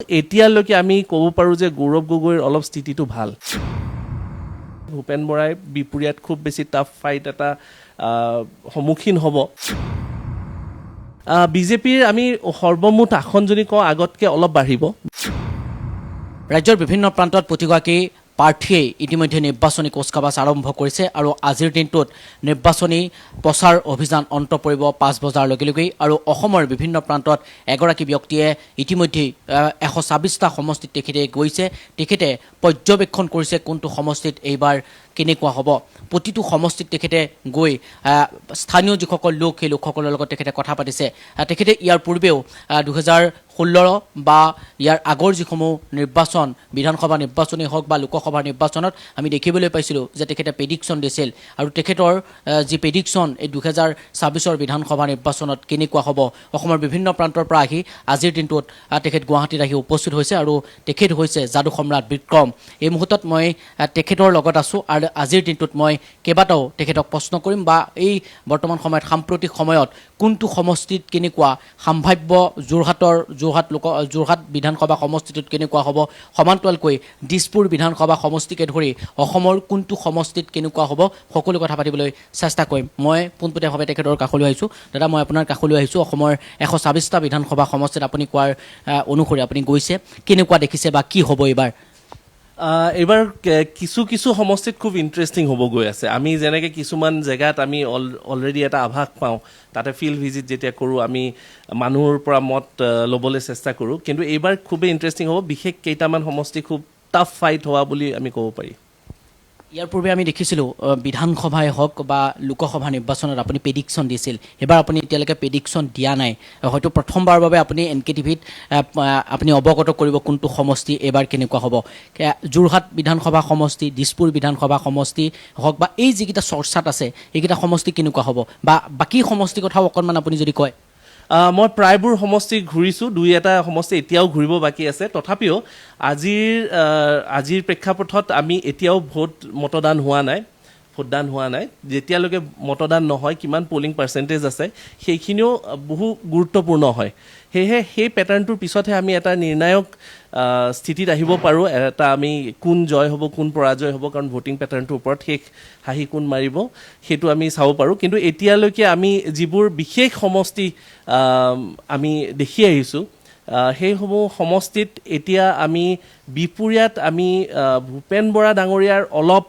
এতিয়ালৈকে আমি ক'ব পাৰোঁ যে গৌৰৱ গগৈৰ অলপ স্থিতিটো ভাল। ভূপেন বৰাই বিপৰীয়াত খুব বেছি টাফ ফাইট এটা সন্মুখীন হ'ব। বিজেপিৰ আমি সৰ্বমুঠ আসন যদি কওঁ আগতকৈ অলপ বাঢ়িব। ৰাজ্যৰ বিভিন্ন প্ৰান্তত প্ৰতিগৰাকী প্ৰাৰ্থীয়ে ইতিমধ্যে নিৰ্বাচনী কুচকাৱাজ আৰম্ভ কৰিছে আৰু আজিৰ দিনটোত নিৰ্বাচনী প্ৰচাৰ অভিযান অন্ত পৰিব 5 বজাৰ লগে লগেই আৰু অসমৰ বিভিন্ন প্ৰান্তত এগৰাকী ব্যক্তিয়ে ইতিমধ্যে 126টা সমষ্টিত তেখেতে গৈছে। তেখেতে পৰ্যবেক্ষণ কৰিছে কোনটো সমষ্টিত এইবাৰ কেনেকুৱা হ'ব। প্ৰতিটো সমষ্টিত তেখেতে গৈ স্থানীয় যিসকল লোক সেই লোকসকলৰ লগত তেখেতে কথা পাতিছে। তেখেতে ইয়াৰ পূৰ্বেও 2016 বা ইয়াৰ আগৰ যিসমূহ নিৰ্বাচন বিধানসভা নিৰ্বাচনেই হওক বা লোকসভা নিৰ্বাচনত আমি দেখিবলৈ পাইছিলোঁ যে তেখেতে প্ৰেডিকশ্যন দিছিল আৰু তেখেতৰ যি প্ৰেডিকশ্যন এই 2026 বিধানসভা নিৰ্বাচনত কেনেকুৱা হ'ব। অসমৰ বিভিন্ন প্ৰান্তৰ পৰা আহি আজিৰ দিনটোত তেখেত গুৱাহাটীত আহি উপস্থিত হৈছে আৰু তেখেত হৈছে যাদু সম্ৰাট বিক্ৰম। এই মুহূৰ্তত মই তেখেতৰ লগত আছোঁ আৰু আজিৰ দিনটোত মই কেইবাটাও তেখেতক প্ৰশ্ন কৰিম বা এই বৰ্তমান সময়ত সাম্প্ৰতিক সময়ত কোনটো সমষ্টিত কেনেকুৱা সম্ভাৱ্য যোৰহাট বিধানসভা সমষ্টিটোত কেনেকুৱা হ'ব, সমান্তৰালকৈ দিছপুৰ বিধানসভা সমষ্টিকে ধৰি অসমৰ কোনটো সমষ্টিত কেনেকুৱা হ'ব সকলো কথা পাতিবলৈ চেষ্টা কৰিম। মই পোনপটীয়াভাৱে তেখেতৰ কাষলৈ আহিছোঁ। দাদা, মই আপোনাৰ কাষলৈ আহিছোঁ। অসমৰ 126টা বিধানসভা সমষ্টিত আপুনি কোৱাৰ অনুসৰি আপুনি গৈছে, কেনেকুৱা দেখিছে বা কি হ'ব এইবাৰ? এইবাৰ কিছু সমষ্টিত খুব ইণ্টাৰেষ্টিং হ'ব গৈ আছে। আমি যেনেকৈ কিছুমান জেগাত আমি অলৰেডি এটা আভাস পাওঁ, তাতে ফিল্ড ভিজিট যেতিয়া কৰোঁ আমি মানুহৰ পৰা মত ল'বলৈ চেষ্টা কৰোঁ। কিন্তু এইবাৰ খুবেই ইণ্টাৰেষ্টিং হ'ব। বিশেষ কেইটামান সমষ্টি খুব টাফ ফাইট হোৱা বুলি আমি ক'ব পাৰি। ইয়াৰ পূৰ্বে আমি দেখিছিলোঁ বিধানসভাই হওক বা লোকসভা নিৰ্বাচনত আপুনি প্ৰেডিকশ্যন দিছিল। এইবাৰ আপুনি এতিয়ালৈকে প্ৰেডিকশ্যন দিয়া নাই। হয়তো প্ৰথমবাৰৰ বাবে আপুনি NKTVত আপুনি অৱগত কৰিব কোনটো সমষ্টি এইবাৰ কেনেকুৱা হ'ব। যোৰহাট বিধানসভা সমষ্টি, দিছপুৰ বিধানসভা সমষ্টি হওক বা এই যিকেইটা চৰ্চাত আছে এইকেইটা সমষ্টি কেনেকুৱা হ'ব বা বাকী সমষ্টিৰ কথাও অকণমান আপুনি যদি কয়। মই প্ৰায়বোৰ সমষ্টি ঘূৰিছোঁ, 2-এটা সমষ্টি এতিয়াও ঘূৰিব বাকী আছে। তথাপিও আজিৰ প্ৰেক্ষাপটত আমি এতিয়াও ভোটদান হোৱা নাই। যেতিয়ালৈকে মতদান নহয় কিমান পলিং পাৰ্চেণ্টেজ আছে সেইখিনিও বহু গুৰুত্বপূৰ্ণ হয়। সেয়েহে সেই পেটাৰ্ণটোৰ পিছতহে আমি এটা নিৰ্ণায়ক স্থিতিত আহিব পাৰোঁ। এটা আমি কোন জয় হ'ব কোন পৰাজয় হ'ব, কাৰণ ভোটিং পেটাৰ্ণটোৰ ওপৰত শেষ হাঁহি কোন মাৰিব সেইটো আমি চাব পাৰোঁ। কিন্তু এতিয়ালৈকে আমি যিবোৰ বিশেষ সমষ্টি আমি দেখি আহিছোঁ সেইসমূহ সমষ্টিত এতিয়া আমি বিপৰীয়াত আমি ভূপেন বৰা ডাঙৰীয়াৰ অলপ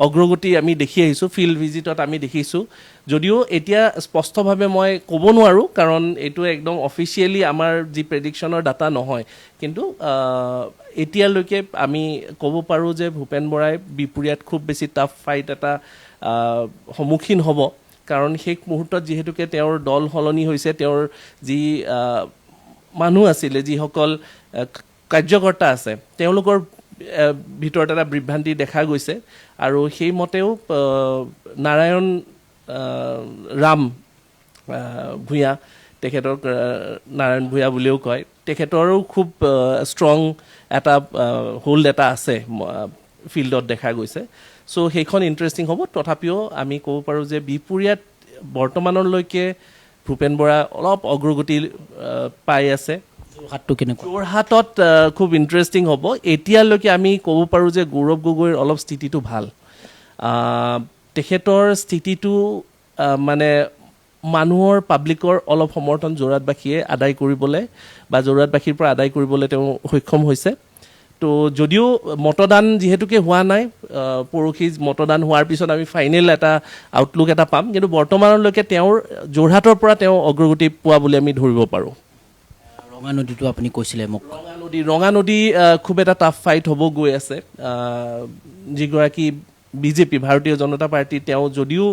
অগ্ৰগতি আমি দেখি আহিছোঁ। ফিল্ড ভিজিটত আমি দেখিছোঁ, যদিও এতিয়া স্পষ্টভাৱে মই ক'ব নোৱাৰোঁ কাৰণ এইটো একদম অফিচিয়েলি আমাৰ যি প্ৰেডিকশ্যনৰ ডাটা নহয়। কিন্তু এতিয়ালৈকে আমি ক'ব পাৰোঁ যে ভূপেন বৰাই বিপৰীয়াত খুব বেছি টাফ ফাইট এটা সন্মুখীন হ'ব। কাৰণ শেষ মুহূৰ্তত যিহেতুকে তেওঁৰ দল সলনি হৈছে, তেওঁৰ যি মানুহ আছিলে, যিসকল কাৰ্যকৰ্তা আছে তেওঁলোকৰ ভিতৰত এটা বিভ্ৰান্তি দেখা গৈছে আৰু সেইমতেও নাৰায়ণ ৰাম ভূঞা, তেখেতক নাৰায়ণ ভূঞা বুলিও কয়, তেখেতৰো খুব ষ্ট্ৰং এটা হোল্ড এটা আছে ফিল্ডত দেখা গৈছে। চ' সেইখন ইণ্টাৰেষ্টিং হ'ব। তথাপিও আমি ক'ব পাৰোঁ যে বিপৰীয়াত বৰ্তমানলৈকে ভূপেন বৰা অলপ অগ্ৰগতি পাই আছে। যোৰহাটত খুব ইণ্টাৰেষ্টিং হ'ব। এতিয়ালৈকে আমি ক'ব পাৰোঁ যে গৌৰৱ গগৈৰ অলপ স্থিতিটো ভাল। তেখেতৰ স্থিতিটো মানে মানুহৰ পাব্লিকৰ অলপ সমৰ্থন যোৰহাটবাসীয়ে আদায় কৰিবলৈ বা যোৰহাটবাসীৰ পৰা আদায় কৰিবলৈ তেওঁ সক্ষম হৈছে। তো যদিও মতদান যিহেতুকে হোৱা নাই, পৰহি মতদান হোৱাৰ পিছত আমি ফাইনেল এটা আউটলুক এটা পাম। কিন্তু বৰ্তমানলৈকে তেওঁৰ যোৰহাটৰ পৰা তেওঁ অগ্ৰগতি পোৱা বুলি আমি ধৰিব পাৰোঁ। ৰঙা নদীটো আপুনি কৈছিলে মোক। ৰঙা নদী খুব এটা টাফ ফাইট হ'ব গৈ আছে। যিগৰাকী বিজেপি ভাৰতীয় জনতা পাৰ্টী, তেওঁ যদিও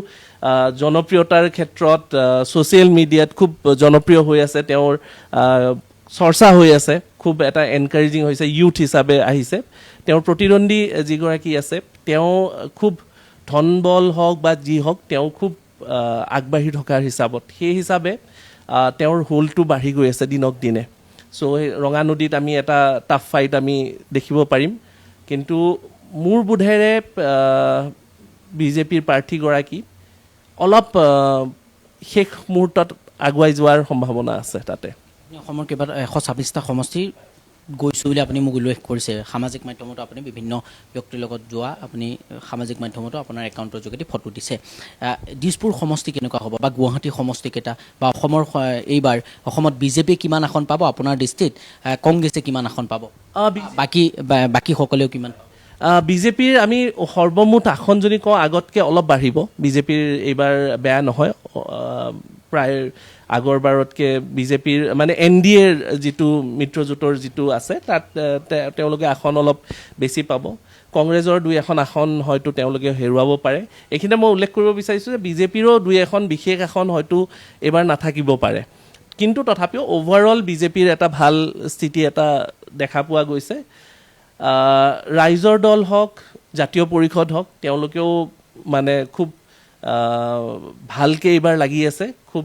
জনপ্ৰিয়তাৰ ক্ষেত্ৰত ছ'চিয়েল মিডিয়াত খুব জনপ্ৰিয় হৈ আছে, তেওঁৰ চৰ্চা হৈ আছে, খুব এটা এনকাৰেজিং হৈছে, ইউথ হিচাপে আহিছে। তেওঁৰ প্ৰতিদ্বন্দ্বী যিগৰাকী আছে তেওঁ খুব ধনবল হওক বা যি হওক তেওঁ খুব আগবাঢ়ি থকাৰ হিচাপত, সেই হিচাপে তেওঁৰ হোল্ডটো বাঢ়ি গৈ আছে দিনক দিনে। চ' সেই ৰঙা নদীত আমি এটা টাফ ফাইট আমি দেখিব পাৰিম। কিন্তু মোৰ বোধেৰে বিজেপিৰ প্ৰাৰ্থীগৰাকী অলপ শেষ মুহূৰ্তত আগুৱাই যোৱাৰ সম্ভাৱনা আছে তাতে। অসমৰ কেইবাটা 126টা সমষ্টিৰ গৈছোঁ বুলি আপুনি মোক উল্লেখ কৰিছে সামাজিক মাধ্যমতো আপুনি বিভিন্ন ব্যক্তিৰ লগত যোৱা আপুনি সামাজিক মাধ্যমতো আপোনাৰ একাউণ্টৰ যোগেদি ফটো দিছে দিছপুৰ সমষ্টি কেনেকুৱা হ'ব বা গুৱাহাটী সমষ্টি কেইটা বা অসমৰ এইবাৰ অসমত বিজেপি কিমান আসন পাব আপোনাৰ দৃষ্টিত কংগ্ৰেছে কিমান আসন পাব বাকীসকলেও কিমান বিজেপিৰ আমি সৰ্বমুঠ আসন যদি কওঁ আগতকৈ অলপ বাঢ়িব বিজেপিৰ এইবাৰ বেয়া নহয় প্ৰায় আগৰবাৰতকৈ বিজেপিৰ মানে NDAৰ যিটো মিত্ৰজোঁটৰ যিটো আছে তাত তেওঁলোকে আসন অলপ বেছি পাব কংগ্ৰেছৰ 2-এখন আসন হয়তো তেওঁলোকে হেৰুৱাব পাৰে এইখিনিতে মই উল্লেখ কৰিব বিচাৰিছোঁ যে বিজেপিৰো 2-এখন বিশেষ আসন হয়তো এইবাৰ নাথাকিব পাৰে কিন্তু তথাপিও অভাৰঅল বিজেপিৰ এটা ভাল স্থিতি এটা দেখা পোৱা গৈছে ৰাইজৰ দল হওক জাতীয় পৰিষদ হওক তেওঁলোকেও মানে খুব ভালকৈ এইবাৰ লাগি আছে খুব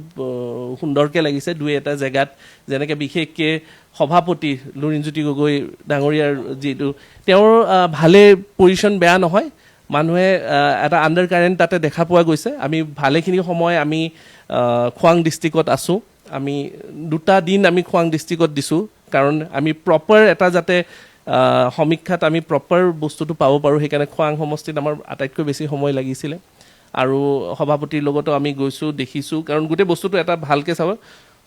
সুন্দৰকৈ লাগিছে 2-এটা জেগাত যেনেকৈ বিশেষকৈ সভাপতি লুৰিণজ্যোতি গগৈ ডাঙৰীয়াৰ যিটো তেওঁৰ ভালে পজিশ্যন বেয়া নহয় মানুহে এটা আণ্ডাৰ কাৰেণ্ট তাতে দেখা পোৱা গৈছে আমি ভালেখিনি সময় আমি খোৱাং ডিষ্ট্ৰিক্টত আছোঁ আমি 2টা দিন আমি খোৱাং ডিষ্ট্ৰিক্টত দিছোঁ কাৰণ আমি প্ৰপাৰ এটা যাতে সমীক্ষাত আমি প্ৰপাৰ বস্তুটো পাব পাৰোঁ সেইকাৰণে খোৱাং সমষ্টিত আমাৰ আটাইতকৈ বেছি সময় লাগিছিলে আৰু সভাপতিৰ লগতো আমি গৈছোঁ দেখিছোঁ কাৰণ গোটেই বস্তুটো এটা ভালকৈ চাব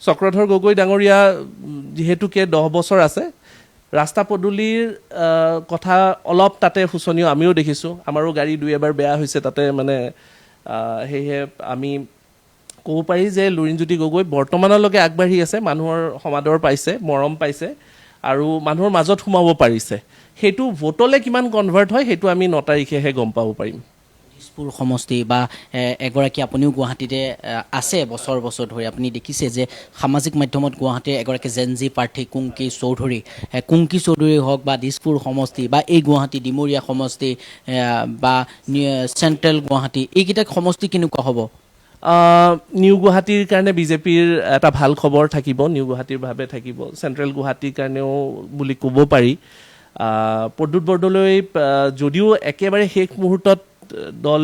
চক্ৰধৰ গগৈ ডাঙৰীয়া যিহেতুকে 10 বছৰ আছে ৰাস্তা পদূলিৰ কথা অলপ তাতে শোচনীয় আমিও দেখিছোঁ আমাৰো গাড়ী 2-এবাৰ বেয়া হৈছে তাতে মানে সেয়েহে আমি ক'ব পাৰি যে লুৰিণজ্যোতি গগৈ বৰ্তমানলৈকে আগবাঢ়ি আছে মানুহৰ সমাদৰ পাইছে মৰম পাইছে আৰু মানুহৰ মাজত সোমাব পাৰিছে সেইটো ভোটলৈ কিমান কনভাৰ্ট হয় সেইটো আমি 9 তাৰিখেহে গম পাব পাৰিম দিছপুৰ সমষ্টি বা এগৰাকী আপুনিও গুৱাহাটীতে আছে বছৰ ধৰি আপুনি দেখিছে যে সামাজিক মাধ্যমত গুৱাহাটীৰ এগৰাকী জেনজি প্ৰাৰ্থী কুংকি চৌধুৰী হওক বা দিছপুৰ সমষ্টি বা এই গুৱাহাটী ডিমৰীয়া সমষ্টি বা চেণ্ট্ৰেল গুৱাহাটী এইকেইটা সমষ্টি কেনেকুৱা হ'ব নিউ গুৱাহাটীৰ কাৰণে বিজেপিৰ এটা ভাল খবৰ থাকিব নিউ গুৱাহাটীৰ ভাৱে থাকিব চেণ্ট্ৰেল গুৱাহাটীৰ কাৰণেও বুলি ক'ব পাৰি প্ৰদ্যুৎ বৰদলৈ যদিও একেবাৰে শেষ মুহূৰ্তত দল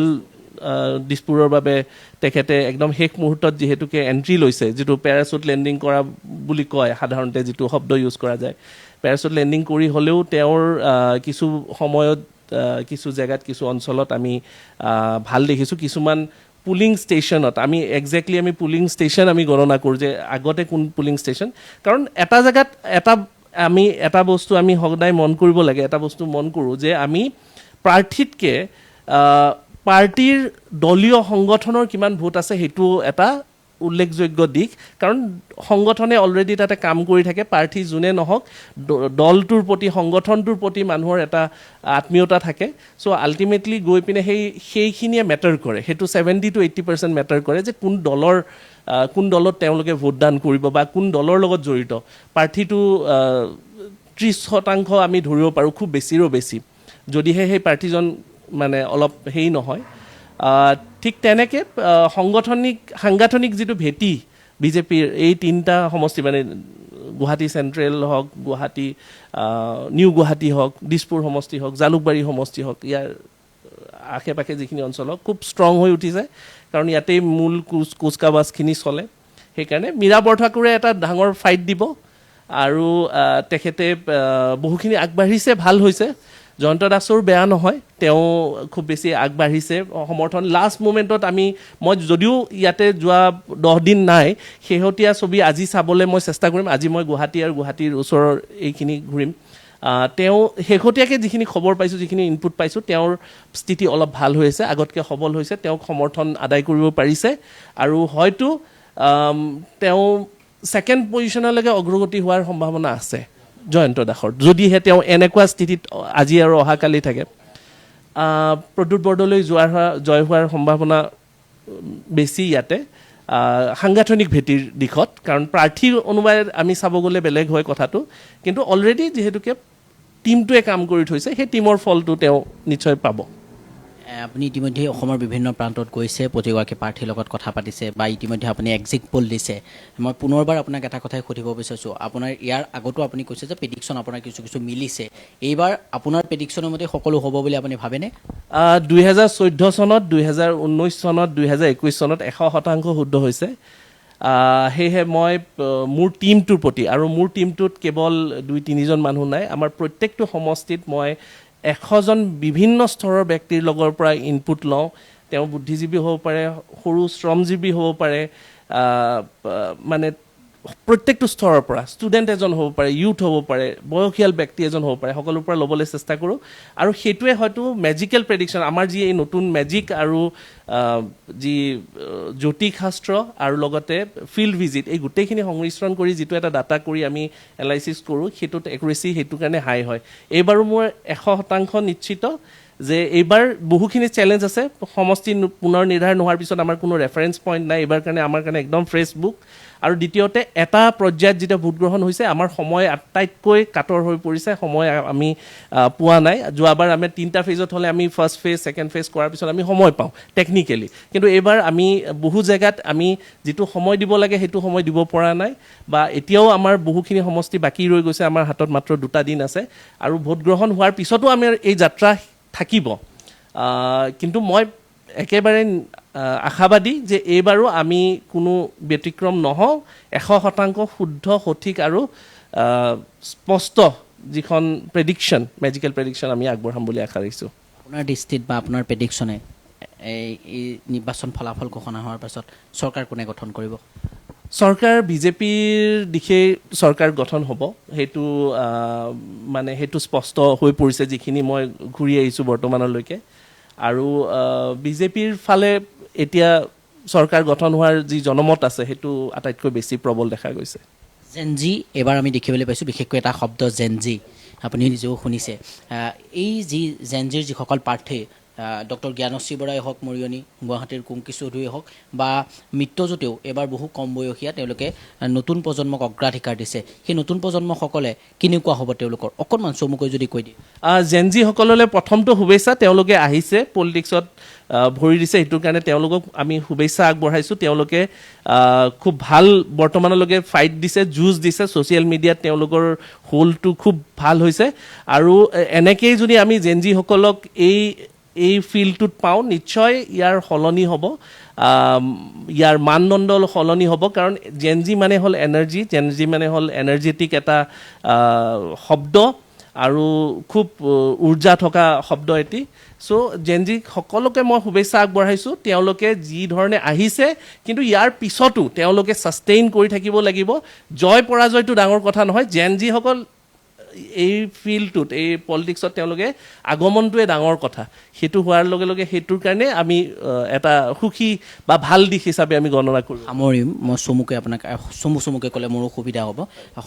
দিছপুৰৰ বাবে তেখেতে একদম শেষ মুহূৰ্তত যিহেতুকে এণ্ট্ৰি লৈছে যিটো পেৰাচুট লেণ্ডিং কৰা বুলি কয় সাধাৰণতে যিটো শব্দ ইউজ কৰা যায় পেৰাচুট লেণ্ডিং কৰি হ'লেও তেওঁৰ কিছু সময়ত কিছু জেগাত কিছু অঞ্চলত আমি ভাল দেখিছোঁ কিছুমান পুলিং ষ্টেচনত আমি একজেক্টলি আমি পুলিং ষ্টেচন আমি গণনা কৰোঁ যে আগতে কোন পুলিং ষ্টেচন কাৰণ এটা জেগাত এটা বস্তু আমি সদায় মন কৰিব লাগে এটা বস্তু মন কৰোঁ যে আমি প্ৰাৰ্থীতকৈ পাৰ্টীৰ দলীয় সংগঠনৰ কিমান ভোট আছে সেইটো এটা উল্লেখযোগ্য দিশ কাৰণ সংগঠনে অলৰেডি তাতে কাম কৰি থাকে প্ৰাৰ্থী যোনে নহওক দলটোৰ প্ৰতি সংগঠনটোৰ প্ৰতি মানুহৰ এটা আত্মীয়তা থাকে চ' আল্টিমেটলি গৈ পিনে সেইখিনিয়ে মেটাৰ কৰে সেইটো 70 to 80% মেটাৰ কৰে যে কোন দলত তেওঁলোকে ভোটদান কৰিব বা কোন দলৰ লগত জড়িত প্ৰাৰ্থীটো 30% আমি ধৰিব পাৰোঁ খুব বেছিৰো বেছি যদিহে সেই প্ৰাৰ্থীজন মানে অলপ হেৰি নহয় ঠিক তেনেকৈ সাংগঠনিক যিটো ভেটি বিজেপিৰ এই 3টা সমষ্টি মানে গুৱাহাটী চেণ্ট্ৰেল হওক গুৱাহাটী নিউ গুৱাহাটী হওক দিছপুৰ সমষ্টি হওক জালুকবাৰী সমষ্টি হওক ইয়াৰ আশে পাশে যিখিনি অঞ্চল হওক খুব ষ্ট্ৰং হৈ উঠিছে কাৰণ ইয়াতেই মূল কুচকাৱাজখিনি চলে সেইকাৰণে মীৰা বৰঠাকুৰে এটা ডাঙৰ ফাইট দিব আৰু তেখেতে বহুখিনি আগবাঢ়িছে ভাল হৈছে জয়ন্ত দাসৰো বেয়া নহয় তেওঁ খুব বেছি আগবাঢ়িছে সমৰ্থন লাষ্ট মোমেণ্টত মই যদিও ইয়াতে যোৱা 10 দিন নাই শেহতীয়া ছবি আজি চাবলৈ মই চেষ্টা কৰিম আজি মই গুৱাহাটী আৰু গুৱাহাটীৰ ওচৰৰ এইখিনি ঘূৰিম তেওঁ শেহতীয়াকৈ যিখিনি খবৰ পাইছোঁ যিখিনি ইনপুট পাইছোঁ তেওঁৰ স্থিতি অলপ ভাল হৈ আছে আগতকৈ সবল হৈছে তেওঁক সমৰ্থন আদায় কৰিব পাৰিছে আৰু হয়তো তেওঁ 2nd পজিশ্যনলৈকে অগ্ৰগতি হোৱাৰ সম্ভাৱনা আছে জয়ন্ত দাসৰ যদিহে তেওঁ এনেকুৱা স্থিতিত আজি আৰু অহাকালি থাকে প্ৰদ্যুৎ বৰদলৈ জয় হোৱাৰ সম্ভাৱনা বেছি ইয়াতে সাংগঠনিক ভেটিৰ দিশত কাৰণ প্ৰাৰ্থীৰ অনুবাদ আমি চাব গ'লে বেলেগ হয় কথাটো কিন্তু অলৰেডি যিহেতুকে টিমটোৱে কাম কৰি থৈছে সেই টিমৰ ফলটো তেওঁ নিশ্চয় পাব আপুনি ইতিমধ্যে অসমৰ বিভিন্ন প্ৰান্তত গৈছে প্ৰতিগৰাকী প্ৰাৰ্থীৰ লগত কথা পাতিছে বা ইতিমধ্যে আপুনি এক্সিট পোল দিছে মই পুনৰবাৰ আপোনাক এটা কথাই সুধিব বিচাৰিছোঁ আপোনাৰ ইয়াৰ আগতো আপুনি কৈছে যে প্ৰেডিকশ্যন আপোনাৰ কিছু মিলিছে এইবাৰ আপোনাৰ প্ৰেডিকশ্যনৰ মতে সকলো হ'ব বুলি আপুনি ভাবেনে 2014 চনত 2019 চনত 2021 চনত 100% শুদ্ধ হৈছে সেয়েহে মই মোৰ টীমটোৰ প্ৰতি আৰু মোৰ টীমটোত কেৱল 2-3জন মানুহ নাই, আমাৰ প্ৰত্যেকটো সমষ্টিত মই 100জন বিভিন্ন স্তৰৰ ব্যক্তিৰ লগৰ পৰা ইনপুট লওঁ। তেওঁ বুদ্ধিজীৱী হ'ব পাৰে, সৰু শ্ৰমজীৱী হ'ব পাৰে, মানে প্ৰত্যেকটো স্তৰৰ পৰা, ষ্টুডেণ্ট এজন হ'ব পাৰে, ইউথ হ'ব পাৰে, বয়সীয়াল ব্যক্তি এজন হ'ব পাৰে, সকলোৰ পৰা ল'বলৈ চেষ্টা কৰোঁ। আৰু সেইটোৱে হয়তো মেজিকেল প্ৰেডিকশ্যন, আমাৰ যি এই নতুন মেজিক আৰু যি জ্যোতিষশাস্ত্ৰ আৰু লগতে ফিল্ড ভিজিট, এই গোটেইখিনি সংমিশ্ৰণ কৰি যিটো এটা ডাটা কৰি আমি এনালাইচিছ কৰোঁ, সেইটোত একুৰেচি সেইটো কাৰণে হাই হয়। এইবাৰো মোৰ 100% নিশ্চিত যে এইবাৰ বহুখিনি চেলেঞ্জ আছে। সমষ্টি পুনৰ নিৰ্ধাৰণ নোহোৱাৰ পিছত আমাৰ কোনো ৰেফাৰেঞ্চ পইণ্ট নাই, এইবাৰ কাৰণে আমাৰ কাৰণে একদম ফ্ৰেছ বুক। আৰু দ্বিতীয়তে এটা পৰ্যায়ত যেতিয়া ভোটগ্ৰহণ হৈছে, আমাৰ সময় আটাইতকৈ কাটৰ হৈ পৰিছে, সময় আমি পোৱা নাই। যোৱাবাৰ আমি 3টা ফেজত হ'লে আমি ফাৰ্ষ্ট ফেজ, ছেকেণ্ড ফেজ কৰাৰ পিছত আমি সময় পাওঁ টেকনিকেলি, কিন্তু এইবাৰ আমি বহু জেগাত আমি যিটো সময় দিব লাগে সেইটো সময় দিব পৰা নাই, বা এতিয়াও আমাৰ বহুখিনি সমষ্টি বাকী ৰৈ গৈছে। আমাৰ হাতত মাত্ৰ 2টা দিন আছে আৰু ভোটগ্ৰহণ হোৱাৰ পিছতো আমাৰ এই যাত্ৰা থাকিব। কিন্তু মই একেবাৰে আশাবাদী যে এইবাৰো আমি কোনো ব্যতিক্ৰম নহওঁ, 100% শুদ্ধ, সঠিক আৰু স্পষ্ট যিখন প্ৰেডিকশ্যন, মেজিকেল প্ৰেডিকশ্যন আমি আগবঢ়াম বুলি আশা ৰাখিছোঁ। আপোনাৰ দৃষ্টিত বা আপোনাৰ প্ৰেডিকশ্যনে এই নিৰ্বাচন ফলাফল ঘোষণা হোৱাৰ পাছত চৰকাৰ কোনে গঠন কৰিব? চৰকাৰ বিজেপিৰ দিশেই চৰকাৰ গঠন হ'ব, সেইটো মানে সেইটো স্পষ্ট হৈ পৰিছে যিখিনি মই ঘূৰি আহিছোঁ বৰ্তমানলৈকে। আৰু বিজেপিৰ ফালে এতিয়া চৰকাৰ গঠন হোৱাৰ যি জনমত আছে সেইটো আটাইতকৈ বেছি প্ৰবল দেখা গৈছে। জেনজি এইবাৰ আমি দেখিবলৈ পাইছোঁ, বিশেষকৈ এটা শব্দ জেনজি, আপুনি নিজেও শুনিছে। এই যি জেনজিৰ যিসকল প্ৰাৰ্থী, ডক্টৰ জ্ঞানশ্ৰী বৰাই হওক মৰিয়নি, গুৱাহাটীৰ কুংকি চৌধুৰীয়ে হওক বা মিত্ৰজোঁটেও এইবাৰ বহু কম বয়সীয়া, তেওঁলোকে নতুন প্ৰজন্মক অগ্ৰাধিকাৰ দিছে। সেই নতুন প্ৰজন্মসকলে কেনেকুৱা হ'ব তেওঁলোকৰ অকণমান চমুকৈ যদি কৈ দিয়ে? জেনজিসকললৈ প্ৰথমটো শুভেচ্ছা, তেওঁলোকে আহিছে পলিটিক্সত ভৰি দিছে, সেইটোৰ কাৰণে তেওঁলোকক আমি শুভেচ্ছা আগবঢ়াইছোঁ। তেওঁলোকে খুব ভাল বৰ্তমানলৈকে ফাইট দিছে, যুঁজ দিছে, ছ'চিয়েল মিডিয়াত তেওঁলোকৰ হোলটো খুব ভাল হৈছে। আৰু এনেকেই যদি আমি জেনজিসকলক এই ফিল্ডটোত পাওঁ, নিশ্চয় ইয়াৰ সলনি হ'ব, ইয়াৰ মানদণ্ড সলনি হ'ব। কাৰণ জেনজি মানে হ'ল এনাৰ্জি, জেনজি মানে হ'ল এনাৰ্জেটিক এটা শব্দ আৰু খুব উৰ্জা থকা শব্দ এটি। চ' জেনজি সকলোকে মই শুভেচ্ছা আগবঢ়াইছোঁ। তেওঁলোকে যি ধৰণে আহিছে, কিন্তু ইয়াৰ পিছতো তেওঁলোকে ছাষ্টেইন কৰি থাকিব লাগিব। জয় পৰাজয়টো ডাঙৰ কথা নহয়, জেনজিসকল এই ফিল্ডটোত, এই পলিটিক্সত তেওঁলোকে আগমনটোৱে ডাঙৰ কথা। সেইটো হোৱাৰ লগে লগে সেইটোৰ কাৰণে আমি এটা সুখী বা ভাল দিশ হিচাপে আমি গণনা কৰোঁ। সামৰিম, মই চমুকৈ আপোনাক চমুকৈ ক'লে মোৰো সুবিধা হ'ব,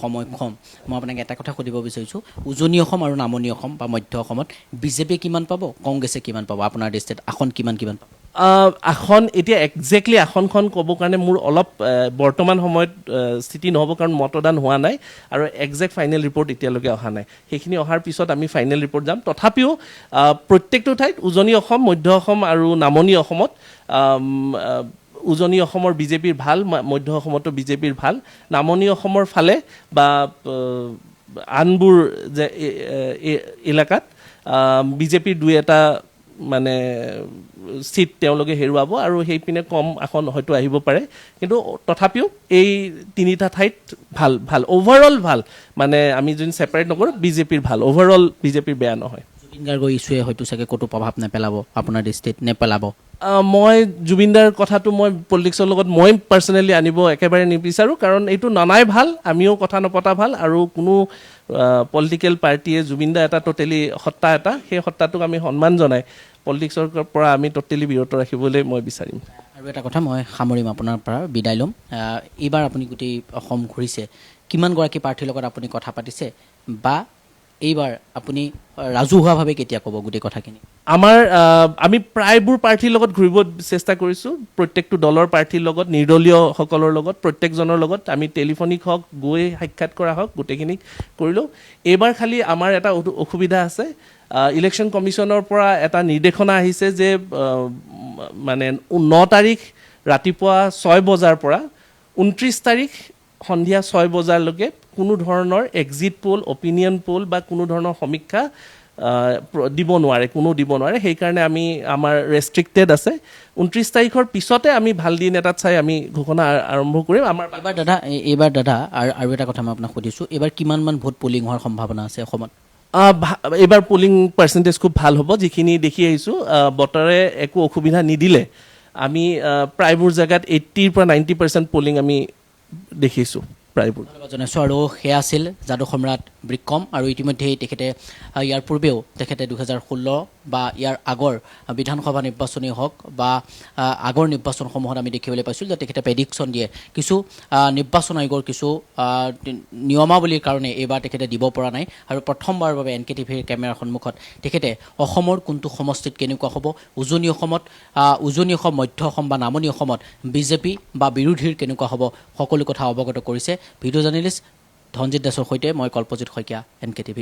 সময় কম। মই আপোনাক এটা কথা সুধিব বিচাৰিছোঁ, উজনি অসম আৰু নামনি অসম বা মধ্য অসমত বিজেপিয়ে কিমান পাব, কংগ্ৰেছে কিমান পাব? আপোনাৰ দৃষ্টিত আসন কিমান পাব? আসন এতিয়া একজেক্টলি আসনখন ক'ব কাৰণে মোৰ অলপ বৰ্তমান সময়ত স্থিতি নহ'ব, কাৰণ মতদান হোৱা নাই আৰু একজেক্ট ফাইনেল ৰিপৰ্ট এতিয়ালৈকে অহা নাই। সেইখিনি অহাৰ পিছত আমি ফাইনেল ৰিপৰ্ট যাম। তথাপিও প্ৰত্যেকটো ঠাইত উজনি অসম, মধ্য অসম আৰু নামনি অসমত উজনি অসমৰ বিজেপিৰ ভাল, মধ্য অসমতো বিজেপিৰ ভাল। নামনি অসমৰ ফালে বা আনবোৰ যে এলেকাত বিজেপিৰ 2-এটা মানে চিট তেওঁলোকে হেৰুৱাব আৰু সেইপিনে কম আসন হয়তো আহিব পাৰে। কিন্তু তথাপিও এই 3টা ঠাইত ভাল অভাৰঅল ভাল, মানে আমি যদি ছেপাৰেট নকৰোঁ, বিজেপিৰ ভাল, অভাৰঅল বিজেপিৰ বেয়া নহয়। জুবিন গাৰ্গৰ ইছ্যুৱে হয়তো চাগে ক'তো প্ৰভাৱ নেপেলাব আপোনাৰ দৃষ্টিত, নেপেলাব? মই জুবিনদাৰ কথাটো মই পলিটিক্সৰ লগত মই পাৰ্চনেলি আনিব একেবাৰে নিবিচাৰোঁ, কাৰণ এইটো ননাই ভাল, আমিও কথা নপতা ভাল। আৰু কোনো পলিটিকেল পাৰ্টীয়ে জুবিনদা এটা টোটেলি সত্তা এটা, সেই সত্তাটোক আমি সন্মান জনাই পলিটিক্সৰ পৰা আমি টোটেলি বিৰত ৰাখিবলৈ মই বিচাৰিম। আৰু এটা কথা মই সামৰিম, আপোনাৰ পৰা বিদায় ল'ম। এইবাৰ আপুনি গোটেই অসম ঘূৰিছে, কিমানগৰাকী প্ৰাৰ্থীৰ লগত আপুনি কথা পাতিছে, বা এইবাৰ আপুনি ৰাজহুৱাভাৱে কেতিয়া ক'ব গোটেই কথাখিনি? আমি প্ৰায়বোৰ প্ৰাৰ্থীৰ লগত ঘূৰিব চেষ্টা কৰিছোঁ, প্ৰত্যেকটো দলৰ প্ৰাৰ্থীৰ লগত, নিৰ্দলীয়সকলৰ লগত, প্ৰত্যেকজনৰ লগত আমি টেলিফোনিক হওক, গৈ সাক্ষাৎ কৰা হওক, গোটেইখিনি কৰিলোঁ। এইবাৰ খালি আমাৰ এটা অসুবিধা আছে, ইলেকশ্যন কমিশ্যনৰ পৰা এটা নিৰ্দেশনা আহিছে যে মানে 9 তাৰিখ ৰাতিপুৱা 6 বজাৰ পৰা 29 তাৰিখ সন্ধিয়া 6 বজালৈকে কোনো ধৰণৰ এক্সিট পোল, অপিনিয়ন পোল বা কোনো ধৰণৰ সমীক্ষা দিব নোৱাৰে, কোনো দিব নোৱাৰে। সেইকাৰণে আমি আমাৰ ৰেষ্ট্ৰিক্টেড আছে। 29 তাৰিখৰ পিছতে আমি ভাল দিন এটাত চাই আমি ঘোষণা আৰম্ভ কৰিম। আমাৰ এইবাৰ দাদা আৰু এটা কথা মই আপোনাক সুধিছোঁ, এইবাৰ কিমানমান ভোট পলিং হোৱাৰ সম্ভাৱনা আছে অসমত? এইবাৰ পলিং পাৰ্চেণ্টেজ খুব ভাল হ'ব। যিখিনি দেখি আহিছোঁ, বতৰে একো অসুবিধা নিদিলে আমি প্ৰায়বোৰ জেগাত 80 পৰা 90% পলিং আমি দেখিছোঁ প্ৰায়বোৰ। ধন্যবাদ জনাইছোঁ। আৰু সেয়া আছিল যাদু সম্ৰাট ব্ৰিকম। আৰু ইতিমধ্যেই তেখেতে ইয়াৰ পূৰ্বেও তেখেতে 2016 বা ইয়াৰ আগৰ বিধানসভা নিৰ্বাচনেই হওক বা আগৰ নিৰ্বাচনসমূহত আমি দেখিবলৈ পাইছোঁ যে তেখেতে প্ৰেডিকশ্যন দিয়ে। কিছু নিৰ্বাচন আয়োগৰ কিছু নিয়মাৱলীৰ কাৰণে এইবাৰ তেখেতে দিব পৰা নাই। আৰু প্ৰথমবাৰৰ বাবে NKTVৰ কেমেৰাৰ সন্মুখত তেখেতে অসমৰ কোনটো সমষ্টিত কেনেকুৱা হ'ব, উজনি অসমত, উজনি অসম, মধ্য অসম বা নামনি অসমত বিজেপি বা বিৰোধীৰ কেনেকুৱা হ'ব, সকলো কথা অৱগত কৰিছে। ভিডিঅ' জাৰ্নেলিষ্ট ধনজিৎ দাসৰ সৈতে মই কল্পজিৎ শইকীয়া, NKTV।